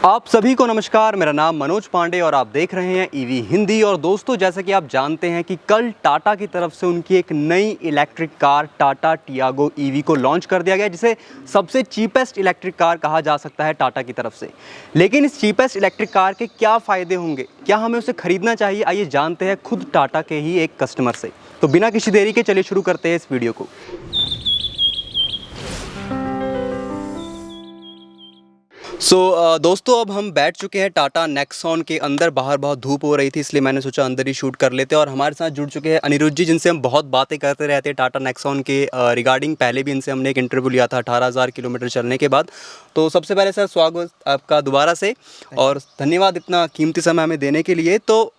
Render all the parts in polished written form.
आप सभी को नमस्कार। मेरा नाम मनोज पांडे और आप देख रहे हैं ईवी हिंदी। और दोस्तों, जैसा कि आप जानते हैं कि कल टाटा की तरफ से उनकी एक नई electric car Tata Tiago EV को लॉन्च कर दिया गया, जिसे सबसे चीपेस्ट इलेक्ट्रिक कार कहा जा सकता है टाटा की तरफ से। लेकिन इस चीपेस्ट इलेक्ट्रिक कार के क्या फ़ायदे होंगे, क्या हमें उसे खरीदना चाहिए, आइए जानते हैं खुद टाटा के ही एक कस्टमर से। तो बिना किसी देरी के चलिए शुरू करते हैं इस वीडियो को। दोस्तों, अब हम बैठ चुके हैं टाटा नेक्सॉन के अंदर। बाहर बहुत धूप हो रही थी, इसलिए मैंने सोचा अंदर ही शूट कर लेते हैं। और हमारे साथ जुड़ चुके हैं अनिरुद्ध जी, जिनसे हम बहुत बातें करते रहते हैं टाटा नेक्सॉन के रिगार्डिंग। पहले भी इनसे हमने एक इंटरव्यू लिया था 18,000 किलोमीटर चलने के बाद। तो सबसे पहले सर, स्वागत आपका दोबारा से, और धन्यवाद इतना कीमती समय हमें देने के लिए। तो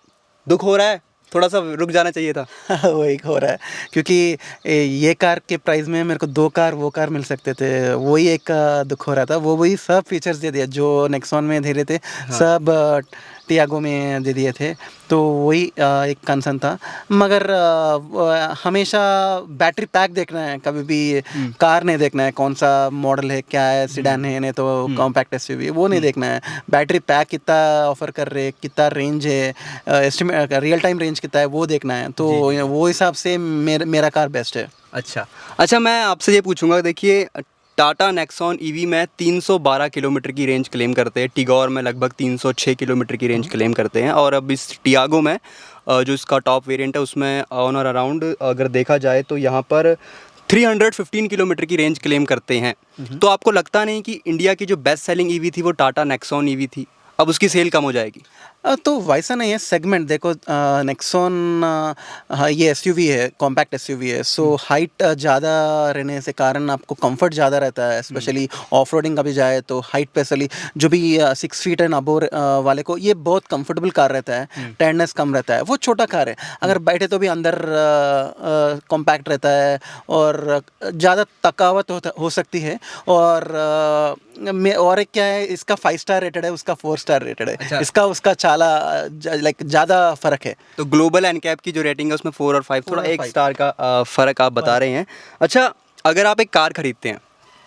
दुख हो रहा है, थोड़ा सा रुक जाना चाहिए था। वही हो रहा है, क्योंकि ये कार के प्राइस में मेरे को दो कार वो कार मिल सकते थे। वही एक दुख हो रहा था। वो वही सब फीचर्स दे दिया जो नेक्सॉन में दे रहे थे। हाँ। सब टियागो में दे दिए थे। तो वही एक कंसर्न था। मगर हमेशा बैटरी पैक देखना है, कभी भी कार नहीं देखना है कौन सा मॉडल है, क्या है, सिडान है, नहीं तो कॉम्पैक्ट एसयूवी, वो नहीं देखना है। बैटरी पैक कितना ऑफर कर रहे, कितना रेंज है, एस्टिमेट रियल टाइम रेंज कितना है, वो देखना है। तो वो हिसाब से मेरा कार बेस्ट है। अच्छा, मैं आपसे ये पूछूंगा, देखिए टाटा नेक्सॉन ईवी में 312 किलोमीटर की रेंज क्लेम करते हैं, टिगोर में लगभग 306 किलोमीटर की रेंज क्लेम करते हैं, और अब इस टियागो में जो इसका टॉप वेरिएंट है उसमें ऑन और अराउंड अगर देखा जाए तो यहाँ पर 315 किलोमीटर की रेंज क्लेम करते हैं। तो आपको लगता नहीं कि इंडिया की जो बेस्ट सेलिंग ईवी थी वो टाटा नेक्सॉन ईवी थी, अब उसकी सेल कम हो जाएगी? तो वैसा नहीं है। सेगमेंट देखो, नेक्सॉन ये एसयूवी है, कॉम्पैक्ट एसयूवी है। सो हाइट ज़्यादा रहने से कारण आपको कंफर्ट ज़्यादा रहता है, स्पेशली ऑफ रोडिंग कभी जाए तो हाइट पे स्पेशली जो भी 6 फीट एंड अबोव वाले को ये बहुत कंफर्टेबल कार रहता है। टायर्डनेस कम रहता है। वो छोटा कार है, अगर बैठे तो भी अंदर कॉम्पैक्ट रहता है और ज़्यादा थकावट हो सकती है। और एक क्या है, इसका 5 स्टार रेटेड है, उसका 4 स्टार रेटेड है। अच्छा। इसका उसका चाला लाइक ज़्यादा फ़र्क है। तो ग्लोबल एनकैप की जो रेटिंग है उसमें 4 और 5, थोड़ा 1 स्टार का फ़र्क आप बता रहे हैं। अच्छा, अगर आप एक कार खरीदते हैं,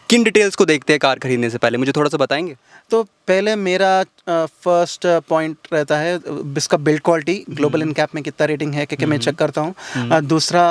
किन डिटेल्स को देखते हैं कार खरीदने से पहले, मुझे थोड़ा सा बताएंगे? तो पहले मेरा फर्स्ट पॉइंट रहता है इसका बिल्ड क्वालिटी, ग्लोबल इनकैप में कितना रेटिंग है, क्योंकि मैं चेक करता हूँ। दूसरा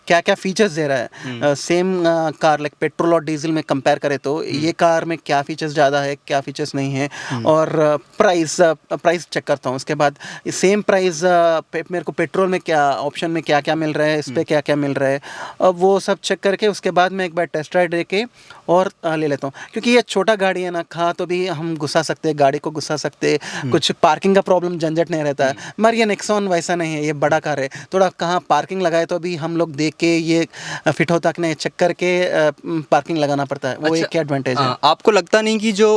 क्या क्या फीचर्स दे रहा है, सेम कार लाइक पेट्रोल और डीजल में कंपेयर करें तो ये कार में क्या फीचर्स ज़्यादा है, क्या फीचर्स नहीं है। और प्राइस चेक करता हूँ। उसके बाद सेम प्राइस मेरे को पेट्रोल में क्या ऑप्शन में क्या क्या मिल रहा है, इस पर क्या क्या मिल रहा है, वो सब चेक करके उसके बाद मैं एक बार टेस्ट राइड दे के और ले लेता हूँ। क्योंकि ये छोटा गाड़ी है ना, खा तो भी हम घुसा सकते हैं, गाड़ी को घुसा सकते हैं, कुछ पार्किंग का प्रॉब्लम झंझट नहीं रहता है। मगर ये नेक्सॉन वैसा नहीं है, ये बड़ा कार है, थोड़ा कहाँ पार्किंग लगाए तो भी हम लोग देख के ये फिट होता कि नहीं चेक करके पार्किंग लगाना पड़ता है। वो एक एडवांटेज है। आपको लगता नहीं कि जो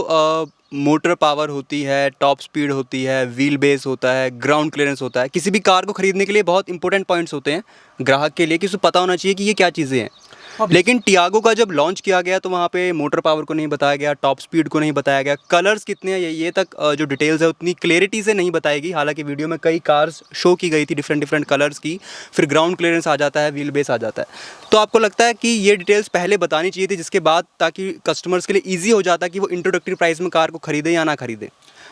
मोटर पावर होती है, टॉप स्पीड होती है, व्हील बेस होता है, ग्राउंड क्लियरेंस होता है, किसी भी कार को खरीदने के लिए बहुत इंपॉर्टेंट पॉइंट्स होते हैं ग्राहक के लिए, कि उसे पता होना चाहिए कि ये क्या चीज़ें हैं। लेकिन टियागो का जब लॉन्च किया गया तो वहाँ पे मोटर पावर को नहीं बताया गया, टॉप स्पीड को नहीं बताया गया, कलर्स कितने हैं ये तक जो डिटेल्स है उतनी क्लैरिटी से नहीं बताएगी। हालांकि वीडियो में कई कार्स शो की गई थी डिफरेंट कलर्स की, फिर ग्राउंड क्लियरेंस आ जाता है, व्हील बेस आ जाता है। तो आपको लगता है कि ये डिटेल्स पहले बतानी चाहिए थी, जिसके बाद ताकि कस्टमर्स के लिए ईजी हो जाता कि वो इंट्रोडक्टरी प्राइस में कार को खरीदें या ना खरीदें?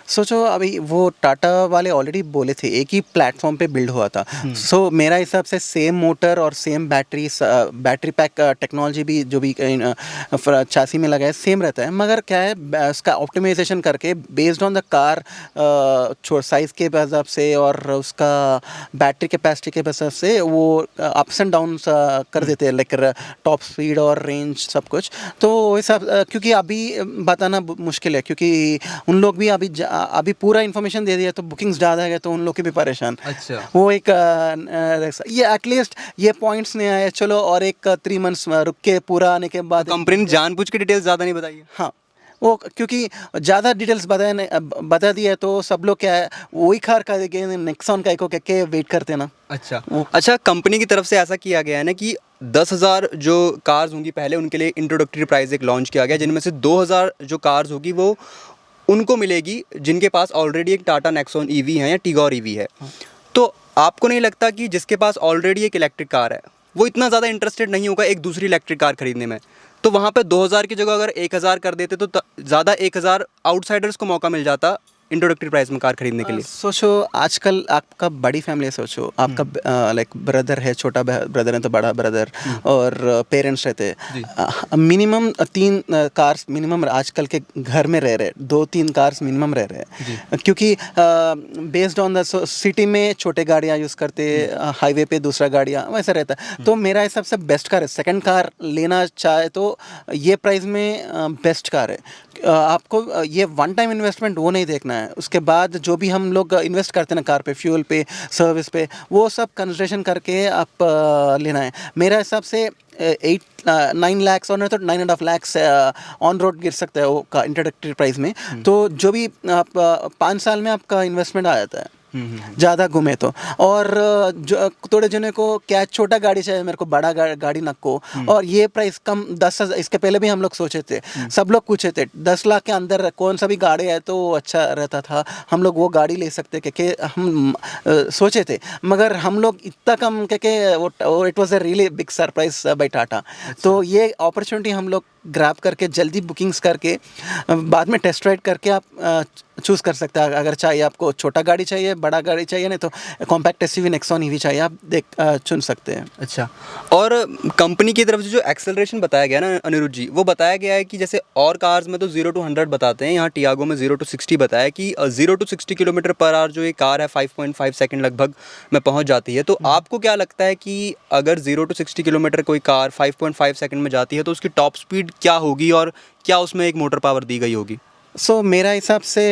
सोचो, अभी वो टाटा वाले ऑलरेडी बोले थे एक ही प्लेटफॉर्म पे बिल्ड हुआ था। सो मेरा हिसाब से सेम मोटर और सेम बैटरी पैक टेक्नोलॉजी भी जो भी चासी में लगा है सेम रहता है। मगर क्या है, उसका ऑप्टिमाइजेशन करके based on the car size के हिसाब से और उसका बैटरी कैपेसिटी के हिसाब से वो अप्स एंड डाउन कर देते हैं, लाइक टॉप स्पीड और रेंज सब कुछ। तो हिसाब क्योंकि अभी बताना मुश्किल है, क्योंकि उन लोग भी अभी पूरा इन्फॉर्मेशन दे दिया तो बुकिंग्स ज़्यादा है तो उन लोग के भी परेशान। अच्छा। वो एक ये एटलीस्ट ये पॉइंट्स नहीं आए, चलो और एक 3 मंथ्स रुक के पूरा आने के बाद कंपनी ने जानबूझ के डिटेल्स ज़्यादा नहीं बताई है। हाँ, वो क्योंकि ज़्यादा डिटेल्स बता दिया तो सब लोग क्या है वही कार का नेक्सॉन का के वेट करते ना। अच्छा, कंपनी की तरफ से ऐसा किया गया है ना कि 10,000 जो कार्स होंगी पहले उनके लिए इंट्रोडक्टरी प्राइस एक लॉन्च किया गया, जिनमें से 2,000 जो कार्स होगी वो उनको मिलेगी जिनके पास ऑलरेडी एक टाटा नेक्सॉन ईवी है या टिगोर ईवी है। तो आपको नहीं लगता कि जिसके पास ऑलरेडी एक इलेक्ट्रिक कार है वो इतना ज़्यादा इंटरेस्टेड नहीं होगा एक दूसरी इलेक्ट्रिक कार खरीदने में? तो वहाँ पे 2000 की जगह अगर 1000 कर देते तो ज़्यादा 1000 आउटसाइडर्स को मौका मिल जाता इंट्रोडक्टरी प्राइस में कार खरीदने के लिए। सोचो आजकल आपका बड़ी फैमिली है, सोचो आपका लाइक ब्रदर है, छोटा ब्रदर है तो बड़ा ब्रदर, और पेरेंट्स रहते हैं, मिनिमम 3 कार्स मिनिमम आजकल के घर में रह रहे, 2-3 कार्स मिनिमम रह रहे हैं, क्योंकि बेस्ड ऑन द सिटी में छोटे गाड़ियाँ यूज़ करते, हाईवे पे दूसरा गाड़ियाँ वैसा रहता है। तो मेरा हिसाब से बेस्ट कार है, सेकंड कार लेना चाहे तो ये प्राइस में बेस्ट कार है। आपको ये वन टाइम इन्वेस्टमेंट वो नहीं देखना है, उसके बाद जो भी हम लोग इन्वेस्ट करते हैं ना कार पे, फ्यूल पे, सर्विस पे, वो सब कंसिडरेशन करके आप लेना है। मेरा हिसाब से 8-9 लाख और नहीं तो 9.5 लाख ऑन रोड गिर सकता है वो का इंट्रोडक्टरी प्राइस में। तो जो भी आप 5 साल में आपका इन्वेस्टमेंट आ जाता है ज़्यादा घूमे तो। और जो थोड़े जने को क्या छोटा गाड़ी चाहिए, मेरे को बड़ा गाड़ी नको, और ये प्राइस कम 10,000, इसके पहले भी हम लोग सोचे थे, सब लोग पूछे थे 10 लाख के अंदर कौन सा भी गाड़ी है तो अच्छा रहता था, हम लोग वो गाड़ी ले सकते क्योंकि हम सोचे थे, मगर हम लोग इतना कम क्योंकि वो it was a really big surprise by Tata. तो ये अपॉर्चुनिटी हम लोग ग्रैब करके जल्दी बुकिंग्स करके बाद में टेस्ट राइड करके आप चूज़ कर सकते हैं। अगर चाहिए आपको छोटा गाड़ी चाहिए, बड़ा गाड़ी चाहिए, नहीं तो कॉम्पैक्ट एसयूवी नेक्सॉन ईवी चाहिए, आप चुन सकते हैं। अच्छा, और कंपनी की तरफ से जो एक्सेलरेशन बताया गया ना अनिरुद्ध जी, वो बताया गया है कि जैसे और कार्स में तो 0 to 100 बताते हैं, यहाँ टियागो में 0 to 60 बताया कि 0 to 60 किलोमीटर पर आवर जो ये कार है 5.5 सेकंड लगभग में पहुँच जाती है। तो आपको क्या लगता है कि अगर 0 to 60 किलोमीटर कोई कार 5.5 सेकंड में जाती है तो उसकी टॉप स्पीड क्या होगी और क्या उसमें एक मोटर पावर दी गई होगी? मेरा हिसाब से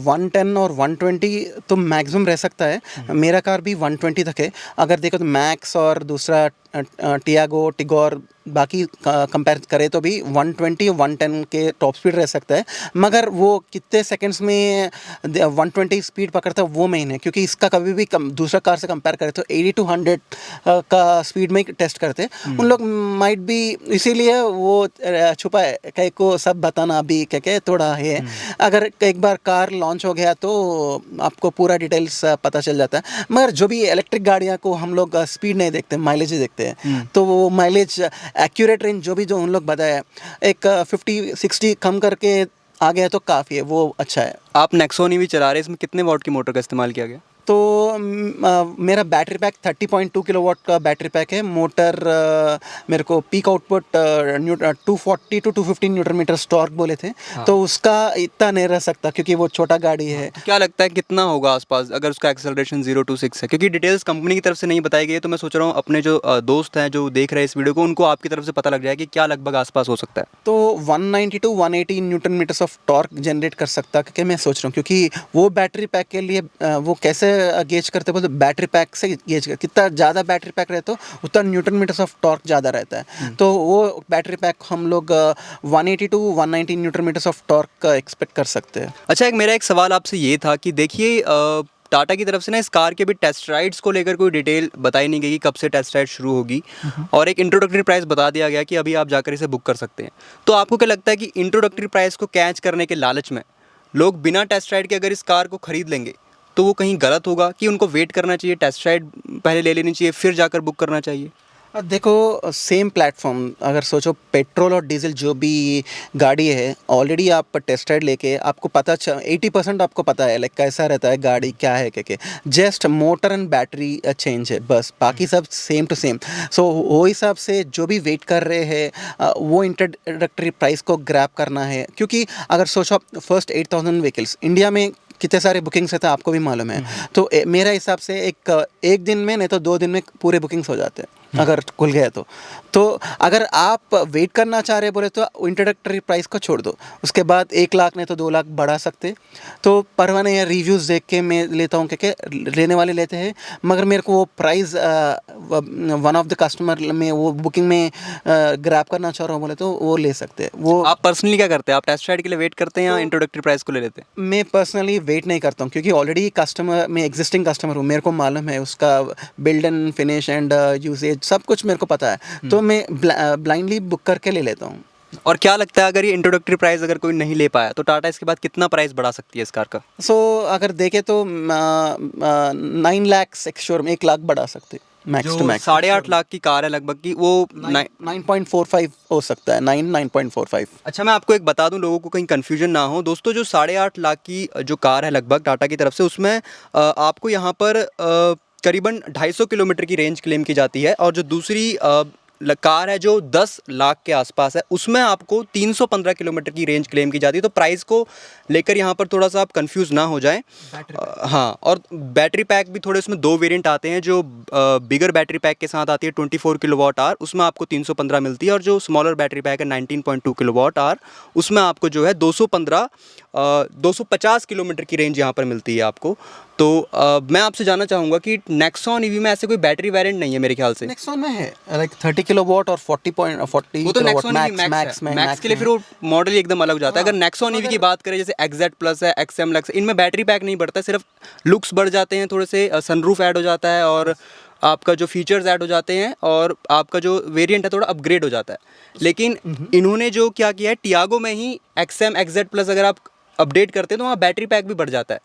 110 और 120 तो मैक्सिमम रह सकता है। मेरा कार भी 120 तक है। अगर देखो तो मैक्स और दूसरा टियागो, टिगोर, बाकी कंपेयर करें तो भी 120 110 के टॉप स्पीड रह सकता है, मगर वो कितने सेकंड्स में 120 स्पीड पकड़ता है वो मेन है, क्योंकि इसका कभी भी दूसरा कार से कंपेयर करें तो 80 to 100 का स्पीड में टेस्ट करते हैं उन लोग, माइट भी इसीलिए वो छुपा है कहीं को सब बताना अभी क्या थोड़ा है। अगर एक बार कार लॉन्च हो गया तो आपको पूरा डिटेल्स पता चल जाता है, मगर जो भी इलेक्ट्रिक गाड़ियाँ को हम लोग स्पीड नहीं देखते, माइलेज ही देखते हैं। तो वो माइलेज एक्यूरेट रेंज जो उन लोग बताया, एक 50-60 कम करके आ गया तो काफ़ी है, वो अच्छा है। आप नेक्सॉन ईवी चला रहे हैं, इसमें कितने वॉट की मोटर का इस्तेमाल किया गया? तो मेरा बैटरी पैक 30.2 किलोवाट का बैटरी पैक है। मोटर मेरे को peak output 240 to 250 newton metre torque बोले थे। तो उसका इतना नहीं रह सकता क्योंकि वो छोटा गाड़ी है। क्या लगता है कितना होगा आसपास अगर उसका एक्सेलरेशन 0 to 6 है? क्योंकि डिटेल्स कंपनी की तरफ से नहीं बताई गई है, तो मैं सोच रहा हूँ अपने जो दोस्त हैं जो देख रहे हैं इस वीडियो को, उनको आपकी तरफ से पता लग जाए कि क्या लगभग आसपास हो सकता है। तो 190 to 180 newton metres of torque generate कर सकता है, क्योंकि मैं सोच रहा हूँ क्योंकि वो बैटरी पैक के लिए वो कैसे गेज करते बोलते बैटरी पैक से गेज कर, कितना ज़्यादा बैटरी पैक रहता है उतना न्यूटन मीटर्स ऑफ टॉर्क ज़्यादा रहता है। तो वो बैटरी पैक हम लोग 180 to 190 newton metres of torque expect कर सकते हैं। अच्छा, मेरा एक सवाल आपसे ये था कि देखिए टाटा की तरफ से ना इस कार के भी टेस्ट राइड्स को लेकर कोई डिटेल बताई नहीं गई कि कब से टेस्ट राइड शुरू होगी, और एक इंट्रोडक्टरी प्राइस बता दिया गया कि अभी आप जाकर इसे बुक कर सकते हैं। तो आपको क्या लगता है कि इंट्रोडक्टरी प्राइस को कैच करने के लालच में लोग बिना टेस्ट राइड के अगर इस कार को खरीद लेंगे तो वो कहीं गलत होगा कि उनको वेट करना चाहिए, टेस्ट राइड पहले ले लेनी चाहिए फिर जाकर बुक करना चाहिए? देखो सेम प्लेटफॉर्म, अगर सोचो पेट्रोल और डीजल जो भी गाड़ी है ऑलरेडी आप टेस्ट राइड लेके आपको पता 80% आपको पता है लाइक कैसा रहता है गाड़ी क्या है क्या, just motor and battery change है बस, बाकी सब सेम टू सेम। सो वो हिसाब से जो भी वेट कर रहे हैं वो इंट्रोडक्टरी प्राइस को ग्रैब करना है, क्योंकि अगर सोचो आप फर्स्ट 8,000 व्हीकल्स इंडिया में कितने सारे बुकिंग्स रहते हैं आपको भी मालूम है। तो मेरा हिसाब से एक दिन में नहीं तो 2 दिन में पूरे बुकिंग्स हो जाते हैं अगर खुल गया तो अगर आप वेट करना चाह रहे बोले तो इंट्रोडक्टरी प्राइस को छोड़ दो, उसके बाद 1 लाख नहीं तो 2 लाख बढ़ा सकते। तो परवाह नहीं है, रिव्यूज़ देख के मैं लेता हूँ क्योंकि लेने वाले लेते हैं, मगर मेरे को वो price one of the customer में वो बुकिंग में ग्रैब करना चाह रहा हूँ बोले तो वो ले सकते हैं। वो आप पर्सनली क्या करते हैं? आप टेस्ट राइड के लिए वेट करते हैं या इंट्रोडक्टरी प्राइस को ले लेते हैं? मैं पर्सनली वेट नहीं करता हूँ क्योंकि ऑलरेडी कस्टमर में एग्जिस्टिंग कस्टमर हूँ, मेरे को मालूम है उसका build and finish and usage सब कुछ मेरे को पता है। तो मैं ब्लाइंडली बुक करके ले लेता हूँ। और क्या लगता है अगर ये इंट्रोडक्टरी प्राइस अगर कोई नहीं ले पाया तो टाटा इसके बाद कितना प्राइस बढ़ा सकती है इस कार का? सो अगर देखें तो 9 लाख एक्श्योर में 1 लाख बढ़ा सकते मैक्स टू जो मैक्स। 8.5 लाख की कार है लगभग की वो 9.45 हो सकता है, 9.45। अच्छा, मैं आपको एक बता दूं लोगों को कहीं कन्फ्यूजन ना हो दोस्तों, जो 8.5 लाख की जो कार है लगभग टाटा की तरफ से, उसमें आपको यहाँ पर करीबन 250 किलोमीटर की रेंज क्लेम की जाती है, और जो दूसरी कार है जो 10 लाख के आसपास है उसमें आपको 315 किलोमीटर की रेंज क्लेम की जाती है। तो प्राइस को लेकर यहाँ पर थोड़ा सा आप कंफ्यूज ना हो जाएं। हाँ, और बैटरी पैक भी थोड़े उसमें दो वेरिएंट आते हैं। जो बिगर बैटरी पैक के साथ आती है 24 किलोवाट आवर, उसमें आपको 315 मिलती है, और जो स्मॉलर बैटरी पैक है 19.2 किलोवाट आवर, उसमें आपको जो है 250 किलोमीटर की रेंज यहाँ पर मिलती है आपको। तो मैं आपसे जानना चाहूँगा कि नेक्सॉन ईवी में ऐसे कोई बैटरी वेरिएंट नहीं है मेरे ख्याल से। नेक्सॉन में है लाइक 30 किलोवाट और 40 वो तो नेक्सॉन ईवी मैक्स के लिए फिर वो मॉडल ही एकदम अलग हो जाता है। अगर नेक्सॉन ईवी की बात करें, जैसे एक्जेड प्लस है, एक्सएम लक्स, इनमें बैटरी पैक नहीं बढ़ता, सिर्फ लुक्स बढ़ जाते हैं, थोड़े से सनरूफ ऐड हो जाता है, और आपका जो फीचर्स ऐड हो जाते हैं, और आपका जो वेरिएंट है थोड़ा अपग्रेड हो जाता है। लेकिन इन्होंने जो क्या किया है, टियागो में ही एक्सएम एक्जेड प्लस अगर आप अपडेट करते हैं तो वहाँ बैटरी पैक भी बढ़ जाता है।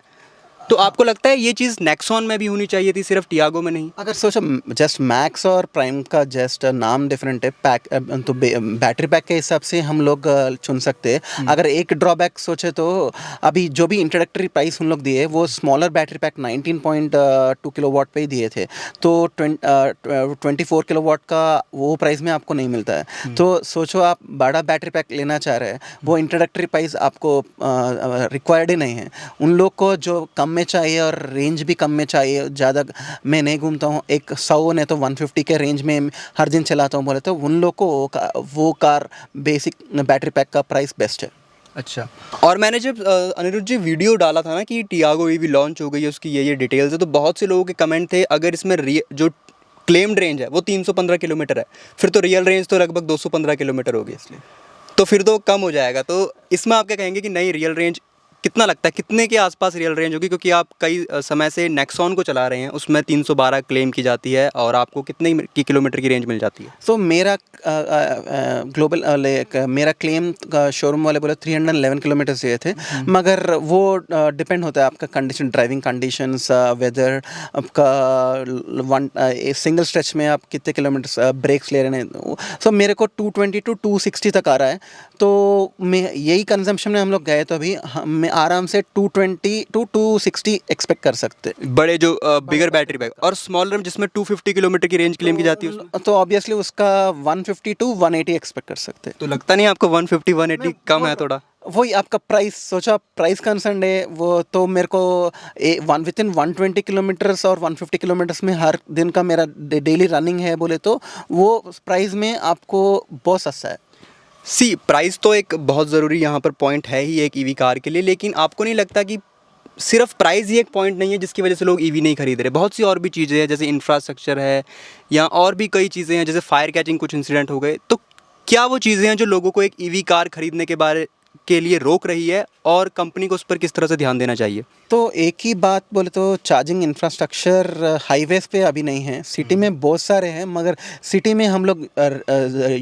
तो आपको लगता है ये चीज़ नेक्सॉन में भी होनी चाहिए थी, सिर्फ टियागो में नहीं? अगर सोचो जस्ट मैक्स और प्राइम का जस्ट नाम डिफरेंट है, पैक तो बैटरी पैक के हिसाब से हम लोग चुन सकते हैं। अगर एक ड्रॉबैक सोचे तो अभी जो भी इंट्रोडक्टरी प्राइस उन लोग दिए वो स्मॉलर बैटरी पैक 19.2 किलोवाट पे ही दिए थे, तो 24 किलोवाट का वो प्राइस में आपको नहीं मिलता है। तो सोचो आप बड़ा बैटरी पैक लेना चाह रहे हैं, वो इंट्रोडक्टरी प्राइस आपको रिक्वायर्ड ही नहीं है। उन लोग को जो कम में चाहिए और रेंज भी कम में चाहिए, ज़्यादा मैं नहीं घूमता हूँ, 100 नहीं तो 150 के रेंज में हर दिन चलाता हूँ बोले तो उन लोग को वो कार बेसिक बैटरी पैक का प्राइस बेस्ट है। अच्छा, और मैंने जब अनिरुद्ध जी वीडियो डाला था ना कि टियागो ईवी लॉन्च हो गई है, उसकी ये डिटेल्स है, तो बहुत से लोगों के कमेंट थे अगर इसमें जो क्लेम्ड रेंज है वो 315 किलोमीटर है, फिर तो रियल रेंज तो लगभग 215 किलोमीटर होगी, इसलिए तो फिर तो कम हो जाएगा। तो इसमें आप क्या कहेंगे कि नहीं, रियल रेंज कितना लगता है, कितने के आसपास रियल रेंज होगी? क्योंकि आप कई समय से नेक्सॉन को चला रहे हैं, उसमें 312 क्लेम की जाती है, और आपको कितने की किलोमीटर की रेंज मिल जाती है? सो मेरा ग्लोबल मेरा क्लेम का शोरूम वाले बोले 311 किलोमीटर दिए थे, मगर वो डिपेंड होता है आपका कंडीशन, ड्राइविंग कंडीशंस, वेदर, आपका सिंगल स्ट्रेच में आप कितने किलोमीटर ब्रेक्स ले रहे हैं। सो मेरे को 220 टू 260 तक आ रहा है, तो मैं यही कंजम्पशन में हम लोग गए तो अभी मैं आराम से 220 टू 260 एक्सपेक्ट कर सकते हैं। बड़े जो बिगर बैटरी बैक, और स्मॉलर जिसमें 250 किलोमीटर की रेंज क्लेम की जाती है उसमें? तो ऑब्वियसली उसका 150 टू 180 एक्सपेक्ट कर सकते हैं। तो लगता नहीं आपको 150 180 कम है थोड़ा? वही आपका प्राइस सोचा, प्राइस कंसर्न है वो, तो मेरे को विद इन 120 किलोमीटर्स और 150 किलोमीटर्स में हर दिन का मेरा डेली रनिंग है बोले तो वो प्राइस में आपको बहुत सस्ता है। प्राइस तो एक बहुत ज़रूरी यहाँ पर पॉइंट है ही एक ईवी कार के लिए, लेकिन आपको नहीं लगता कि सिर्फ प्राइस ही एक पॉइंट नहीं है जिसकी वजह से लोग ईवी नहीं खरीद रहे? बहुत सी और भी चीज़ें हैं, जैसे इंफ्रास्ट्रक्चर है, या और भी कई चीज़ें हैं, जैसे फायर कैचिंग कुछ इंसिडेंट हो गए। तो क्या वो चीज़ें हैं जो लोगों को एक ईवी कार खरीदने के लिए रोक रही है, और कंपनी को उस पर किस तरह से ध्यान देना चाहिए? तो एक ही बात बोले तो चार्जिंग इंफ्रास्ट्रक्चर हाईवेज पे अभी नहीं है, सिटी में बहुत सारे हैं, मगर सिटी में हम लोग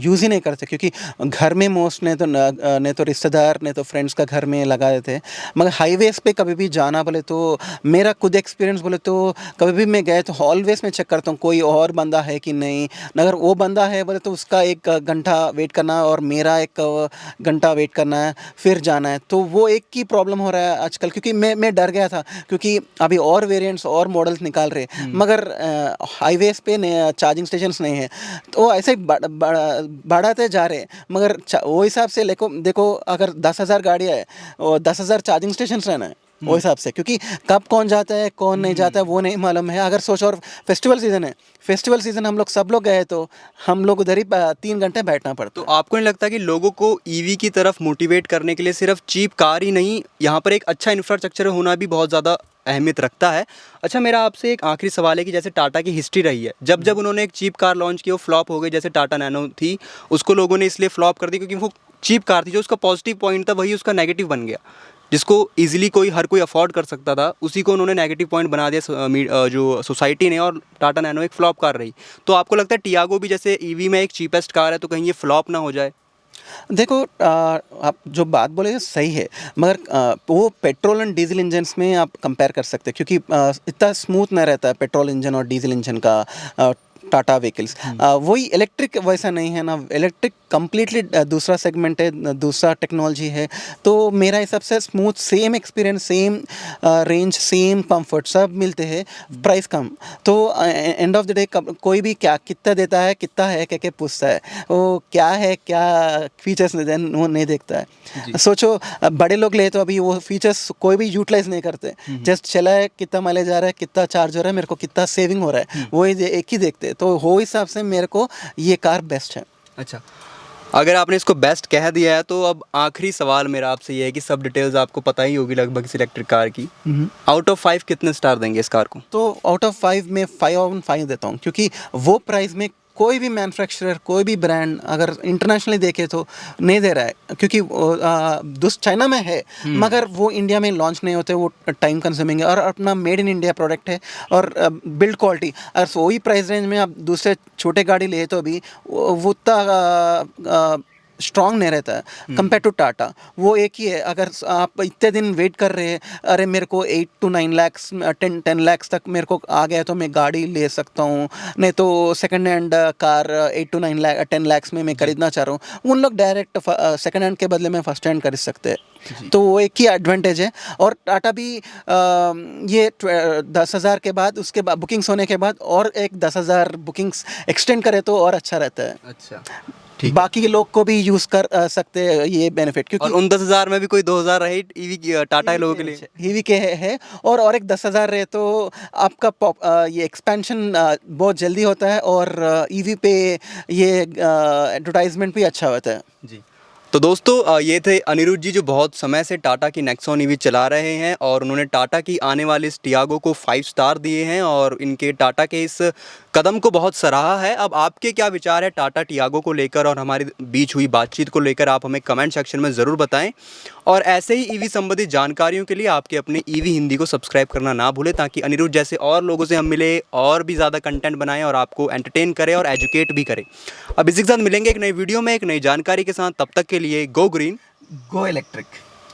यूज़ ही नहीं करते, क्योंकि घर में मोस्ट नहीं तो रिश्तेदार नहीं तो फ्रेंड्स का घर में लगा देते हैं। मगर हाईवेज पे कभी भी जाना बोले तो मेरा खुद एक्सपीरियंस बोले तो कभी भी मैं गए तो ऑलवेज मैं चेक करता हूँ कोई और बंदा है कि नहीं। अगर वो बंदा है बोले तो उसका 1 घंटा वेट करना और मेरा 1 घंटा वेट करना है, फिर जाना है। तो वो एक ही प्रॉब्लम हो रहा है आजकल, क्योंकि मैं डर गया था, क्योंकि अभी और वेरिएंट्स और मॉडल्स निकाल रहे हैं, मगर हाईवेज पे चार्जिंग स्टेशंस नहीं है, तो ऐसे ही बढ़ाते जा रहे हैं। मगर वो हिसाब से देखो अगर 10,000 गाड़ियाँ है और 10,000 चार्जिंग स्टेशंस रहना है वो हिसाब से, क्योंकि कब कौन जाता है कौन नहीं जाता है वो नहीं मालूम है। अगर सोचो और फेस्टिवल सीज़न है, फेस्टिवल सीज़न हम लोग सब लोग गए तो हम लोग उधर ही 3 घंटे बैठना पड़ता। तो आपको नहीं लगता कि लोगों को ईवी की तरफ मोटिवेट करने के लिए सिर्फ चीप कार ही नहीं, यहाँ पर एक अच्छा इंफ्रास्ट्रक्चर होना भी बहुत ज़्यादा अहमियत रखता है? अच्छा, मेरा आपसे एक आखिरी सवाल है कि जैसे टाटा की हिस्ट्री रही है, जब जब उन्होंने एक चीप कार लॉन्च की वो फ्लॉप हो गई, जैसे टाटा नैनो थी, उसको लोगों ने इसलिए फ्लॉप कर दी क्योंकि वो चीप कार थी। जो उसका पॉजिटिव पॉइंट था वही उसका नेगेटिव बन गया, जिसको इजीली हर कोई अफोर्ड कर सकता था, उसी को उन्होंने नेगेटिव पॉइंट बना दिया जो सोसाइटी ने, और टाटा नैनो एक फ्लॉप कार रही। तो आपको लगता है टियागो भी जैसे ईवी में एक चीपेस्ट कार है, तो कहीं ये फ्लॉप ना हो जाए? देखो आप जो बात बोले सही है, मगर वो पेट्रोल एंड डीजल इंजन्स में आप कंपेयर कर सकते हैं, क्योंकि इतना स्मूथ नहीं रहता है पेट्रोल इंजन और डीजल इंजन का टाटा व्हीकल्स। वही इलेक्ट्रिक वैसा नहीं है ना, इलेक्ट्रिक कम्प्लीटली दूसरा सेगमेंट है, दूसरा टेक्नोलॉजी है। तो मेरा हिसाब से smooth, same experience, same range, same comfort सब मिलते हैं, प्राइस कम। तो एंड ऑफ द डे कोई भी क्या कितना देता है, कितना है कह के पूछता है, वो क्या है, क्या फीचर्स वो नहीं देखता है। सोचो बड़े लोग ले तो अभी वो फीचर्स कोई भी यूटिलाइज नहीं करते, जस्ट चला है, कितना माइलेज आ रहा है, कितना चार्ज हो रहा है, मेरे को कितना सेविंग हो रहा है, वो एक ही देखते। तो वो हिसाब से मेरे को ये कार बेस्ट है। अच्छा, अगर आपने इसको बेस्ट कह दिया है तो अब आखिरी सवाल मेरा आपसे ये है कि सब डिटेल्स आपको पता ही होगी लगभग इस इलेक्ट्रिक कार की। आउट ऑफ 5 कितने स्टार देंगे इस कार को? तो आउट ऑफ 5 में 5/5 देता हूँ, क्योंकि वो प्राइस में कोई भी मैन्युफैक्चरर, कोई भी ब्रांड अगर इंटरनेशनली देखे तो नहीं दे रहा है, क्योंकि चाइना में है मगर वो इंडिया में लॉन्च नहीं होते, वो टाइम कंज्यूमिंग है, और अपना मेड इन इंडिया प्रोडक्ट है, और बिल्ड क्वालिटी। अगर वही प्राइस रेंज में आप दूसरे छोटे गाड़ी ले तो भी वो उतना स्ट्रॉन्ग नहीं रहता है कंपेयर टू टाटा। वो एक ही है, अगर आप इतने दिन वेट कर रहे हैं, अरे मेरे को 8 to 9 लाख 10 लाख तक मेरे को आ गया तो मैं गाड़ी ले सकता हूँ, नहीं तो second hand car 8 to 9 lakh 10 lakh में मैं खरीदना चाह रहा हूँ, उन लोग डायरेक्ट सेकंड हैंड के बदले में फर्स्ट हैंड खरीद सकते हैं। तो वो एक ही एडवांटेज है। और टाटा भी ये 10,000 के बाद, उसके बाद बुकिंग्स होने के बाद और एक 10,000 बुकिंग्स एक्सटेंड करे तो और अच्छा रहता है। अच्छा, बाकी के लोग को भी यूज़ कर सकते हैं ये बेनिफिट, क्योंकि और उन 10,000 में भी कोई 2,000 रहे ईवी टाटा के लोगों के लिए। ईवी के है, और एक 10,000 रहे तो आपका ये एक्सपेंशन बहुत जल्दी होता है, और ईवी पे ये एडवर्टाइजमेंट भी अच्छा होता है। जी, तो दोस्तों ये थे अनिरुद्ध जी, जो बहुत समय से टाटा की नेक्सॉन ईवी चला रहे हैं, और उन्होंने टाटा की आने वाले इस टियागो को 5 स्टार दिए हैं, और इनके टाटा के इस कदम को बहुत सराहा है। अब आपके क्या विचार है टाटा टियागो को लेकर और हमारे बीच हुई बातचीत को लेकर, आप हमें कमेंट सेक्शन में ज़रूर बताएं। और ऐसे ही ईवी संबंधित जानकारियों के लिए आपके अपने ईवी हिंदी को सब्सक्राइब करना ना भूलें, ताकि अनिरुद्ध जैसे और लोगों से हम मिले और भी ज़्यादा कंटेंट बनाएं और आपको एंटरटेन करें और एजुकेट भी करें। अब इसी के साथ मिलेंगे एक नई वीडियो में एक नई जानकारी के साथ, तब तक के लिए गो ग्रीन गो इलेक्ट्रिक।